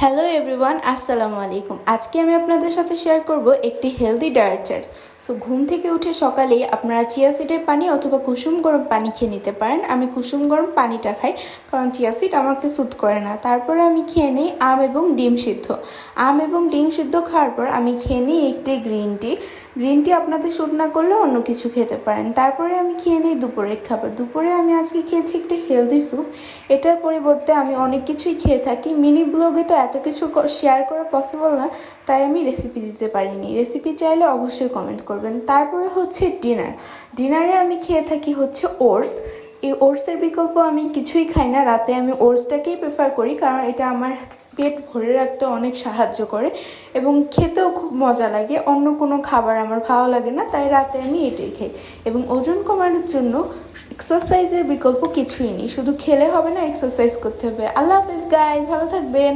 Hello everyone, আসসালামু আলাইকুম। আজকে আমি আপনাদের সাথে শেয়ার করব একটি হেলদি ডায়েট চার্ট। সো ঘুম থেকে উঠে সকালেই আপনারা চিয়া সিডের পানি অথবা কুসুম গরম পানি খেয়ে নিতে পারেন। আমি কুসুম গরম পানিটা খাই, কারণ চিয়া সিড আমাকে স্যুট করে না। তারপরে আমি খেয়ে নিই আম এবং ডিম সিদ্ধ। আম এবং ডিম সিদ্ধ খাওয়ার পর আমি খেয়ে নিই একটি গ্রিন টি। গ্রিন টি আপনাদের স্যুট না করলে অন্য কিছু খেতে পারেন। তারপরে আমি খেয়ে নিই দুপুরের খাবার। দুপুরে আমি আজকে খেয়েছি একটি হেলদি স্যুপ। এটার পরিবর্তে আমি অনেক কিছুই খেয়ে থাকি। মিনি ব্লগে তো এত কিছু শেয়ার করা পসিবল না, তাই আমি রেসিপি দিতে পারিনি। রেসিপি চাইলে অবশ্যই কমেন্ট করবেন। তারপরে হচ্ছে ডিনারে আমি খেয়ে থাকি হচ্ছে ওটস। এই ওটসের বিকল্প আমি কিছুই খাই না। রাতে আমি ওটসটাকেই প্রেফার করি, কারণ এটা আমার পেট ভরে রাখতে অনেক সাহায্য করে এবং খেতেও খুব মজা লাগে। অন্য কোনো খাবার আমার ভালো লাগে না, তাই রাতে আমি এটাই খাই। এবং ওজন কমানোর জন্য এক্সারসাইজের বিকল্প কিছুই নেই। শুধু খেলে হবে না, এক্সারসাইজ করতে হবে। আল্লাহ হাফেজ গাইজ, ভালো থাকবেন।